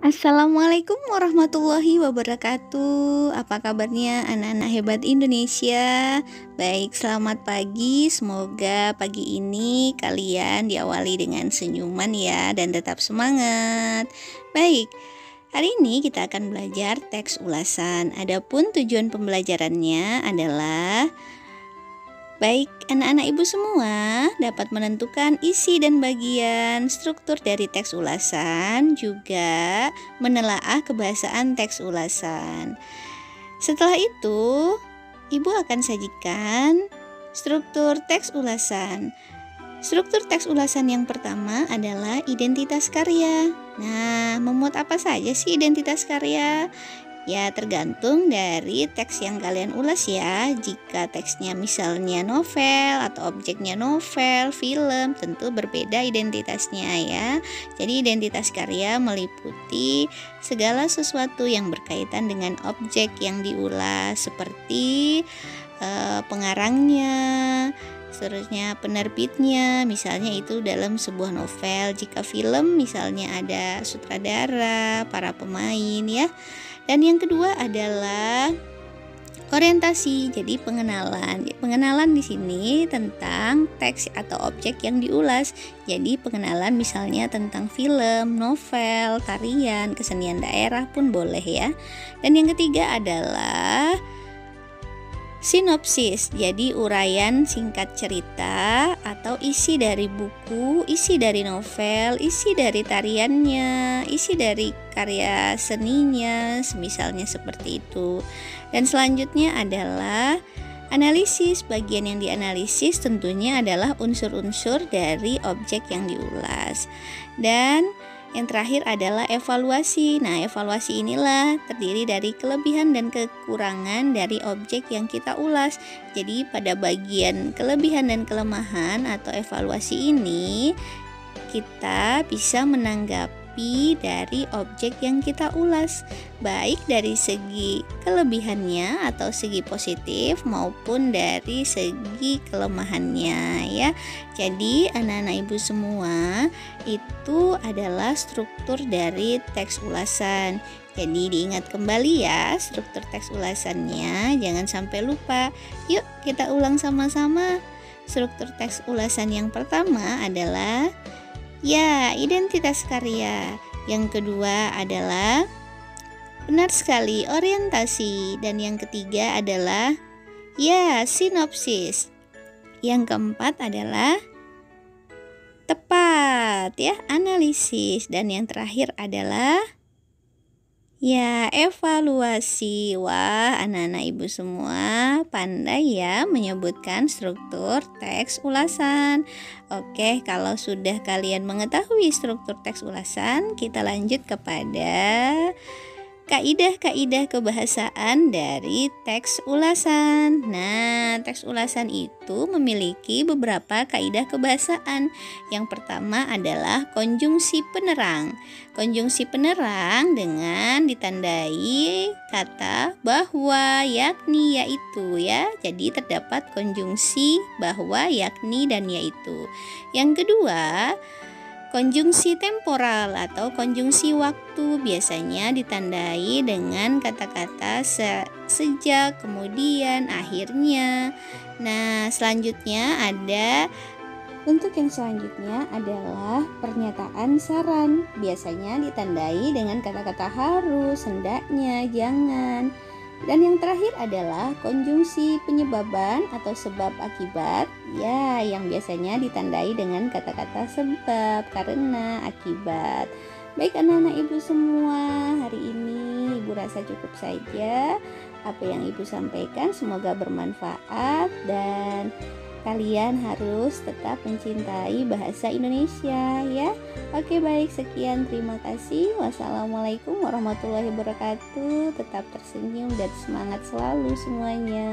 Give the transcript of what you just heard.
Assalamualaikum warahmatullahi wabarakatuh. Apa kabarnya anak-anak hebat Indonesia? Baik, selamat pagi. Semoga pagi ini kalian diawali dengan senyuman ya dan tetap semangat. Baik, hari ini kita akan belajar teks ulasan. Adapun tujuan pembelajarannya adalah baik anak-anak ibu semua dapat menentukan isi dan bagian struktur dari teks ulasan, juga menelaah kebahasaan teks ulasan. Setelah itu, ibu akan sajikan struktur teks ulasan. Struktur teks ulasan yang pertama adalah identitas karya. Nah, memuat apa saja sih identitas karya? Ya, tergantung dari teks yang kalian ulas ya. Jika teksnya misalnya novel atau objeknya novel, film, tentu berbeda identitasnya ya. Jadi identitas karya meliputi segala sesuatu yang berkaitan dengan objek yang diulas, seperti pengarangnya, seterusnya penerbitnya, misalnya itu dalam sebuah novel. Jika film misalnya ada sutradara, para pemain ya. Dan yang kedua adalah orientasi. Jadi pengenalan. Pengenalan di sini tentang teks atau objek yang diulas. Jadi pengenalan misalnya tentang film, novel, tarian, kesenian daerah pun boleh ya. Dan yang ketiga adalah sinopsis, jadi uraian singkat cerita atau isi dari buku, isi dari novel, isi dari tariannya, isi dari karya seninya, misalnya seperti itu. Dan selanjutnya adalah analisis. Bagian yang dianalisis tentunya adalah unsur-unsur dari objek yang diulas. Dan yang terakhir adalah evaluasi. Nah, evaluasi inilah terdiri dari kelebihan dan kekurangan dari objek yang kita ulas. Jadi pada bagian kelebihan dan kelemahan atau evaluasi ini, kita bisa menanggapi dari objek yang kita ulas, baik dari segi kelebihannya atau segi positif maupun dari segi kelemahannya ya. Jadi anak-anak ibu semua, itu adalah struktur dari teks ulasan. Jadi diingat kembali ya struktur teks ulasannya, jangan sampai lupa. Yuk kita ulang sama-sama. Struktur teks ulasan yang pertama adalah ya, identitas karya. Yang kedua adalah benar sekali, orientasi. Dan yang ketiga adalah ya, sinopsis. Yang keempat adalah tepat ya, analisis. Dan yang terakhir adalah ya, evaluasi. Wah, anak-anak ibu semua pandai ya menyebutkan struktur teks ulasan. Oke, kalau sudah kalian mengetahui struktur teks ulasan, kita lanjut kepada kaidah-kaidah kebahasaan dari teks ulasan. Nah, teks ulasan itu memiliki beberapa kaidah kebahasaan. Yang pertama adalah konjungsi penerang. Konjungsi penerang dengan ditandai kata bahwa, yakni, yaitu ya. Jadi terdapat konjungsi bahwa, yakni, dan yaitu. Yang kedua, konjungsi temporal atau konjungsi waktu biasanya ditandai dengan kata-kata sejak, kemudian, akhirnya. Nah, selanjutnya untuk yang selanjutnya adalah pernyataan saran. Biasanya ditandai dengan kata-kata harus, hendaknya, jangan. Dan yang terakhir adalah konjungsi penyebaban atau sebab akibat, ya, yang biasanya ditandai dengan kata-kata sebab, karena, akibat. Baik anak-anak ibu semua, hari ini ibu rasa cukup saja apa yang ibu sampaikan. Semoga bermanfaat dan kalian harus tetap mencintai bahasa Indonesia ya. Oke, baik, sekian, terima kasih. Wassalamualaikum warahmatullahi wabarakatuh. Tetap tersenyum dan semangat selalu semuanya.